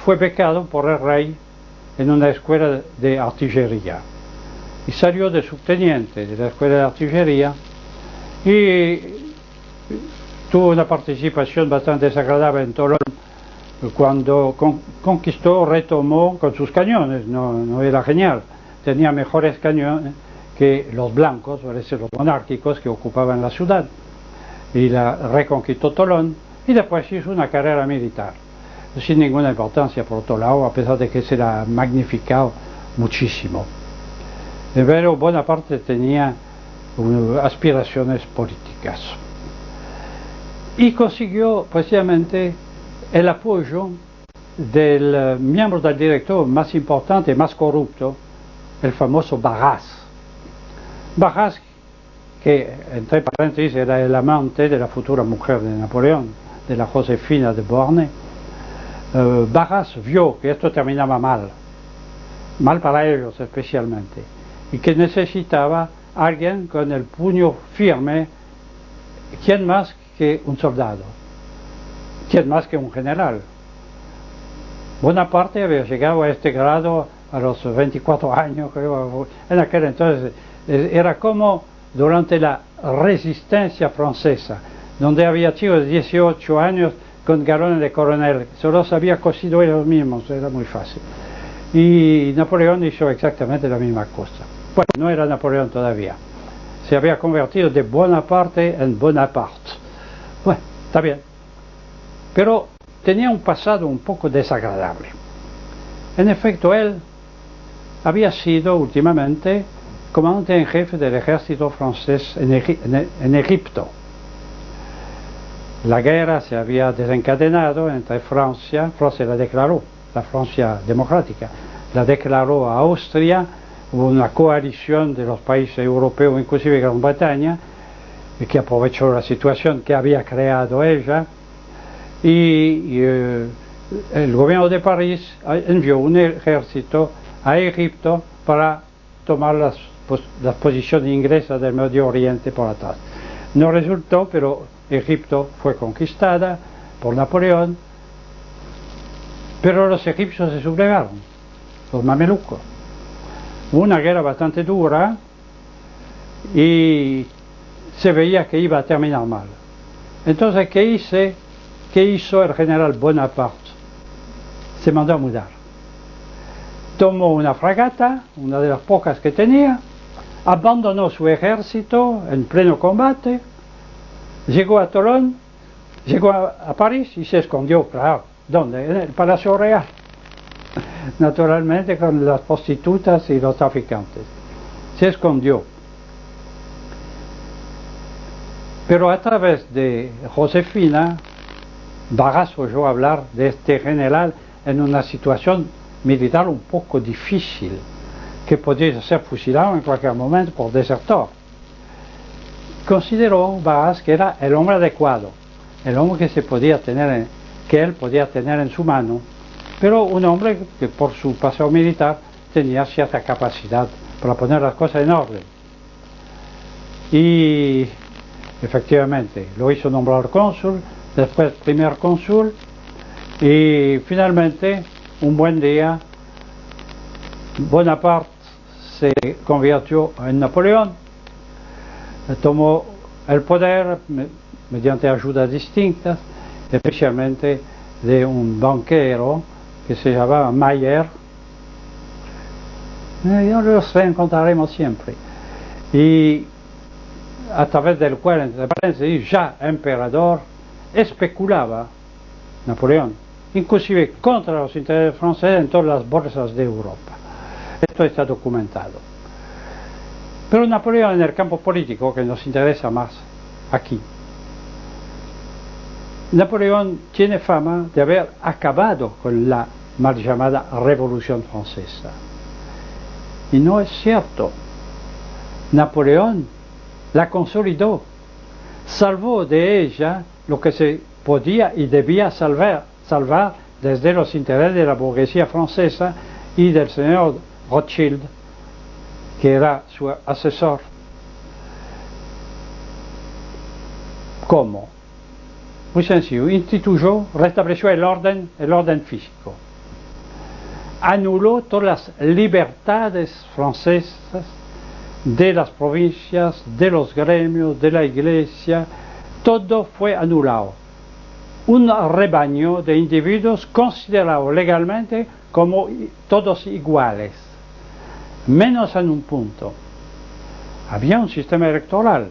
fue becado por el rey en una escuela de artillería y salió de subteniente de la escuela de artillería y tuvo una participación bastante desagradable en Tolón cuando conquistó, retomó con sus cañones. No era genial, tenía mejores cañones que los blancos, parece los monárquicos que ocupaban la ciudad, y la reconquistó Tolón y después hizo una carrera militar sin ninguna importancia por otro lado, a pesar de que se la ha magnificado muchísimo. Pero Bonaparte tenía aspiraciones políticas y consiguió precisamente el apoyo del miembro del directorio más importante, más corrupto, el famoso Barras. Barras, que entre paréntesis era el amante de la futura mujer de Napoleón, de la Josefina de Beauharnais. Barras vio que esto terminaba mal para ellos especialmente, y que necesitaba alguien con el puño firme. ¿Quién más que un soldado? ¿Quién más que un general? Bonaparte había llegado a este grado a los 24 años, creo. En aquel entonces era como durante la resistencia francesa, donde había chicos de 18 años con galones de coronel, solo se había cosido ellos mismos, era muy fácil. Y Napoleón hizo exactamente la misma cosa. Bueno, no era Napoleón todavía, se había convertido de Bonaparte en Bonaparte. Bueno, está bien, pero tenía un pasado un poco desagradable. En efecto, él había sido últimamente comandante en jefe del ejército francés en Egipto. La guerra se había desencadenado entre Francia la declaró, la Francia democrática, la declaró a Austria, hubo una coalición de los países europeos, inclusive Gran Bretaña, que aprovechó la situación que había creado ella, y el gobierno de París envió un ejército a Egipto para tomar las posiciones inglesas del Medio Oriente por atrás. No resultó, pero Egipto fue conquistada por Napoleón, pero los egipcios se sublevaron, los mamelucos. Hubo una guerra bastante dura y se veía que iba a terminar mal. Entonces, ¿qué hizo el general Bonaparte? Se mandó a mudar. Tomó una fragata, una de las pocas que tenía, abandonó su ejército en pleno combate, llegó a Tolón, llegó a París y se escondió, claro. ¿Dónde? En el Palacio Real. Naturalmente con las prostitutas y los traficantes. Se escondió. Pero a través de Josefina, Barras oyó hablar de este general en una situación militar un poco difícil, que podía ser fusilado en cualquier momento por desertor. Consideró Barras que era el hombre adecuado, el hombre que él podía tener en su mano, pero un hombre que por su pasado militar tenía cierta capacidad para poner las cosas en orden. Y efectivamente lo hizo nombrar cónsul, después primer cónsul, y finalmente un buen día Bonaparte se convirtió en Napoleón, tomó el poder mediante ayudas distintas, especialmente de un banquero que se llamaba Mayer. Los reencontraremos siempre, y a través del cual, entre paréntesis, ya emperador, especulaba Napoleón, inclusive contra los intereses franceses en todas las bolsas de Europa. Esto está documentado. Pero Napoleón, en el campo político, que nos interesa más aquí, Napoleón tiene fama de haber acabado con la mal llamada Revolución Francesa. Y no es cierto. Napoleón la consolidó, salvó de ella lo que se podía y debía salvar desde los intereses de la burguesía francesa y del señor Rothschild, que era su asesor. ¿Cómo? muy sencillo, instituyó, restableció el orden físico. Anuló todas las libertades francesas de las provincias, de los gremios, de la iglesia, todo fue anulado. Un rebaño de individuos considerado legalmente como todos iguales, menos en un punto. Había un sistema electoral,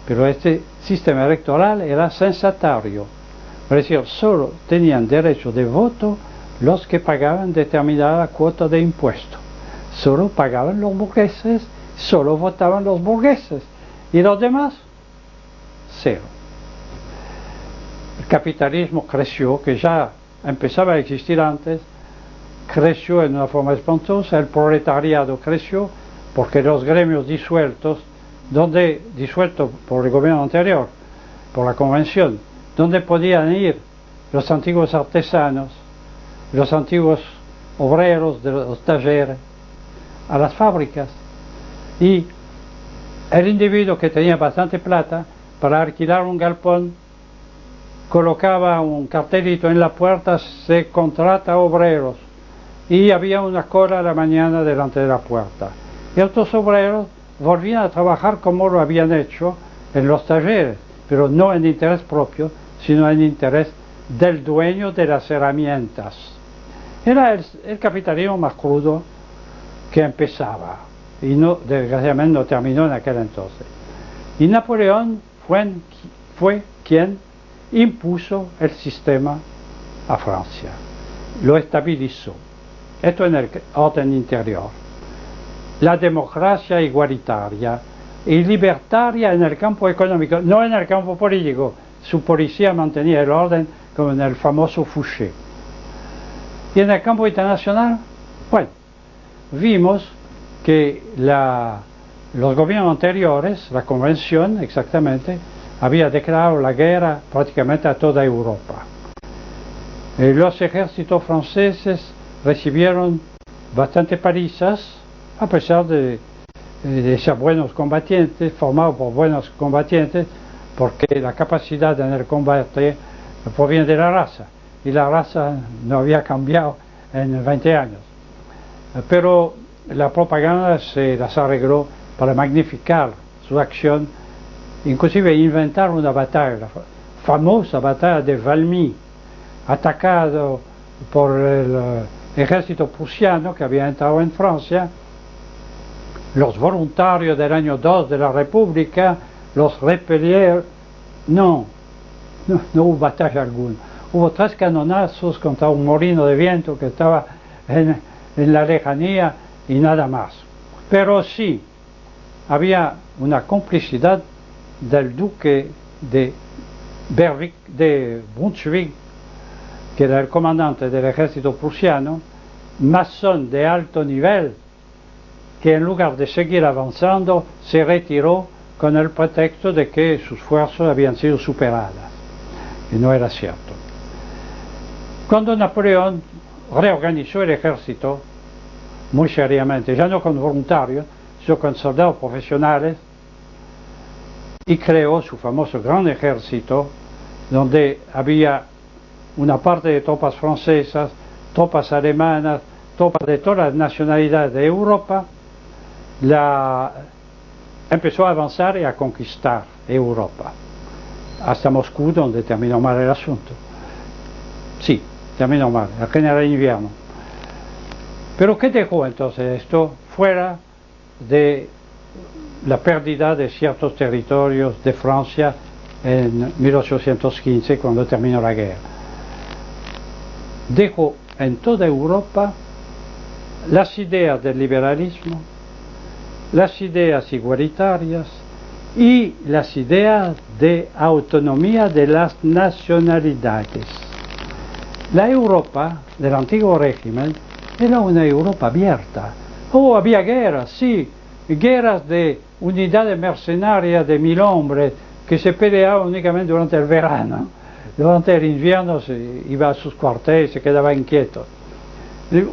pero este sistema electoral era censatario, es decir, solo tenían derecho de voto los que pagaban determinada cuota de impuesto. Solo pagaban los burgueses, solo votaban los burgueses, y los demás, cero. El capitalismo creció, que ya empezaba a existir antes, creció en una forma espantosa, el proletariado creció, porque los gremios disueltos por el gobierno anterior, por la convención, donde podían ir los antiguos artesanos, los antiguos obreros de los talleres, a las fábricas, y el individuo que tenía bastante plata para alquilar un galpón colocaba un cartelito en la puerta: se contrata obreros, y había una cola a la mañana delante de la puerta. Y estos obreros volvían a trabajar como lo habían hecho en los talleres, pero no en interés propio, sino en interés del dueño de las herramientas. Era el capitalismo más crudo que empezaba, y desgraciadamente no terminó en aquel entonces. Y Napoleón fue quien impuso el sistema a Francia, lo estabilizó. Esto en el orden interior. La democracia igualitaria y libertaria en el campo económico, no en el campo político. Su policía mantenía el orden, como en el famoso Fouché. Y en el campo internacional, bueno, vimos que los gobiernos anteriores, la convención exactamente, había declarado la guerra prácticamente a toda Europa. Los ejércitos franceses recibieron bastante palizas, a pesar de ser buenos combatientes, formados por buenos combatientes, porque la capacidad en el combate proviene de la raza, y la raza no había cambiado en 20 años. Pero la propaganda se las arregló para magnificar su acción, inclusive inventar una batalla, la famosa batalla de Valmy, atacado por el ejército prusiano que había entrado en Francia. Los voluntarios del año 2 de la República los repelieron. No hubo batalla alguna. Hubo 3 canonazos contra un molino de viento que estaba en la lejanía y nada más. Pero sí, había una complicidad del duque de Brunswick, que era el comandante del ejército prusiano, masón de alto nivel, que en lugar de seguir avanzando se retiró con el pretexto de que sus fuerzas habían sido superadas, y no era cierto. Cuando Napoleón reorganizó el ejército muy seriamente, ya no con voluntarios, sino con soldados profesionales, y creó su famoso gran ejército, donde había una parte de tropas francesas, tropas alemanas, tropas de todas las nacionalidades de Europa. Empezó a avanzar y a conquistar Europa, hasta Moscú, donde terminó mal el asunto. Sí, terminó mal, el general invierno. Pero ¿qué dejó entonces esto? Fuera de la pérdida de ciertos territorios de Francia en 1815, cuando terminó la guerra. Dejó en toda Europa las ideas del liberalismo, las ideas igualitarias y las ideas de autonomía de las nacionalidades. La Europa del antiguo régimen era una Europa abierta. Había guerras, sí, guerras de unidades mercenarias de 1000 hombres que se peleaban únicamente durante el verano. Durante el invierno se iba a sus cuarteles y se quedaba inquieto.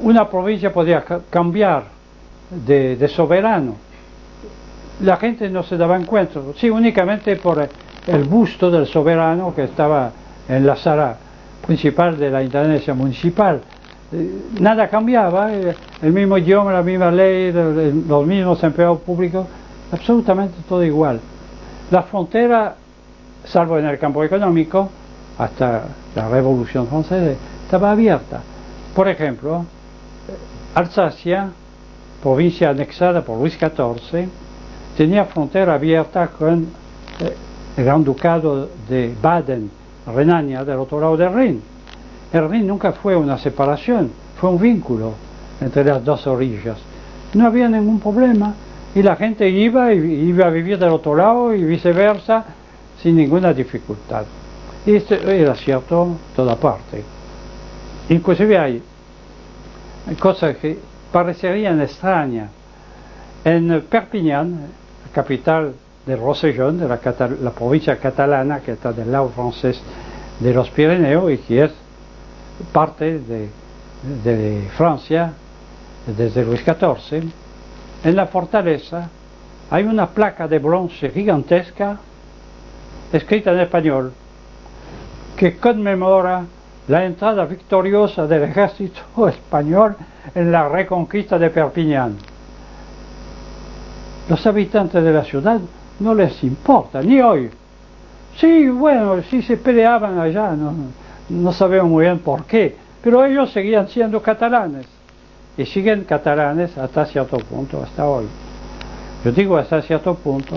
Una provincia podía cambiar de soberano. La gente no se daba cuenta, sí, únicamente por el busto del soberano que estaba en la sala principal de la Intendencia Municipal. Nada cambiaba, el mismo idioma, la misma ley, los mismos empleados públicos, absolutamente todo igual. La frontera, salvo en el campo económico, hasta la Revolución Francesa, estaba abierta. Por ejemplo, Alsacia, provincia anexada por Luis XIV, tenía frontera abierta con el Gran Ducado de Baden, Renania, del otro lado del Rin. El Rin nunca fue una separación, fue un vínculo entre las dos orillas. No había ningún problema y la gente iba a vivir del otro lado y viceversa sin ninguna dificultad. Y esto era cierto en toda parte. Inclusive hay cosas que parecerían extrañas. En Perpignan, la capital del Rosellón, de la provincia catalana que está del lado francés de los Pirineos y que es parte de Francia desde Luis XIV, en la fortaleza hay una placa de bronce gigantesca escrita en español que conmemora la entrada victoriosa del ejército español en la reconquista de Perpignan. Los habitantes de la ciudad no les importa, ni hoy. Sí, bueno, sí se peleaban allá, no sabemos muy bien por qué, pero ellos seguían siendo catalanes y siguen catalanes hasta cierto punto, hasta hoy. Yo digo hasta cierto punto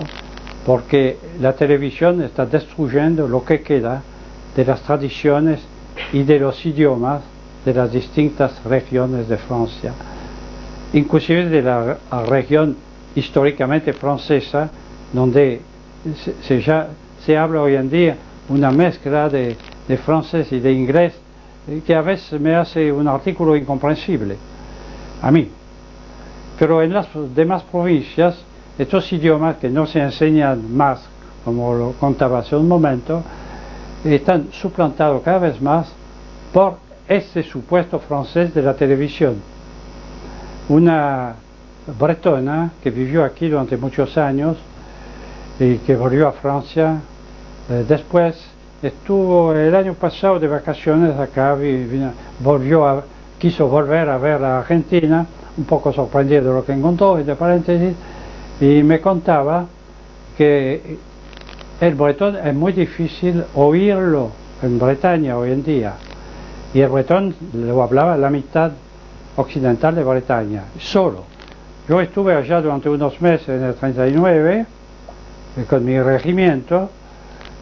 porque la televisión está destruyendo lo que queda de las tradiciones y de los idiomas de las distintas regiones de Francia, inclusive de la región históricamente francesa, donde se habla hoy en día una mezcla de francés y de inglés que a veces me hace un artículo incomprensible a mí. Pero en las demás provincias, estos idiomas que no se enseñan más, como lo contaba hace un momento, están suplantados cada vez más por este supuesto francés de la televisión. Una bretona que vivió aquí durante muchos años y que volvió a Francia, después estuvo el año pasado de vacaciones acá, quiso volver a ver a Argentina, un poco sorprendido de lo que encontró, entre paréntesis, y me contaba que el bretón es muy difícil oírlo en Bretaña hoy en día, y el bretón lo hablaba la mitad occidental de Bretaña, solo. Yo estuve allá durante unos meses en el 39 con mi regimiento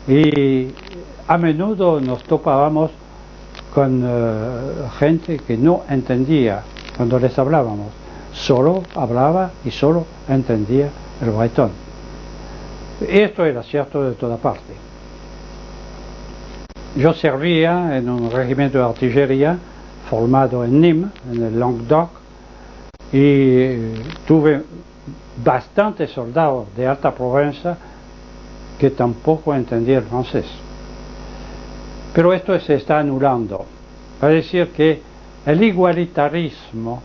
y a menudo nos topábamos con gente que no entendía cuando les hablábamos, solo hablaba y solo entendía el bretón. Esto era cierto de toda parte. Yo servía en un regimiento de artillería formado en Nîmes, en el Languedoc, y tuve bastantes soldados de alta Provenza que tampoco entendían el francés. Pero esto se está anulando. Es decir, que el igualitarismo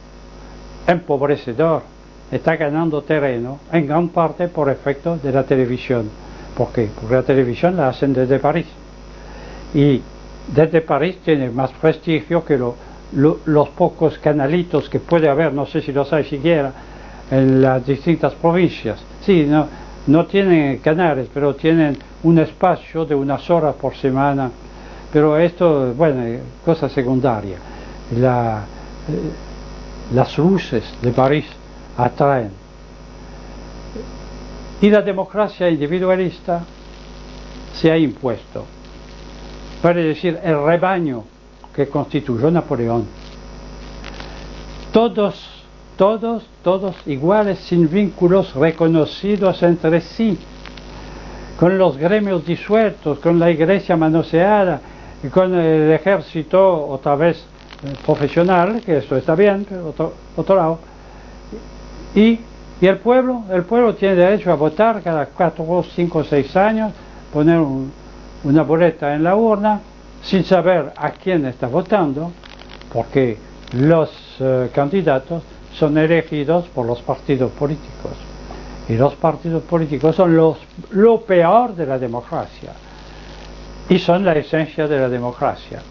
empobrecedor está ganando terreno en gran parte por efecto de la televisión. ¿Por qué? Porque la televisión la hacen desde París. Y desde París tiene más prestigio que los pocos canalitos que puede haber, no sé si los hay siquiera, en las distintas provincias. Sí, no tienen canales, pero tienen un espacio de unas horas por semana. Pero esto, bueno, es cosa secundaria. Las luces de París atraen. Y la democracia individualista se ha impuesto. Vale decir, el rebaño que constituyó Napoleón. Todos iguales, sin vínculos reconocidos entre sí, con los gremios disueltos, con la iglesia manoseada, y con el ejército otra vez profesional, que eso está bien, pero otro lado. Y el pueblo tiene derecho a votar cada 4, 5, 6 años, poner una boleta en la urna, sin saber a quién está votando, porque los candidatos son elegidos por los partidos políticos. Y los partidos políticos son lo peor de la democracia y son la esencia de la democracia.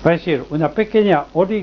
Es decir, una pequeña oligarquía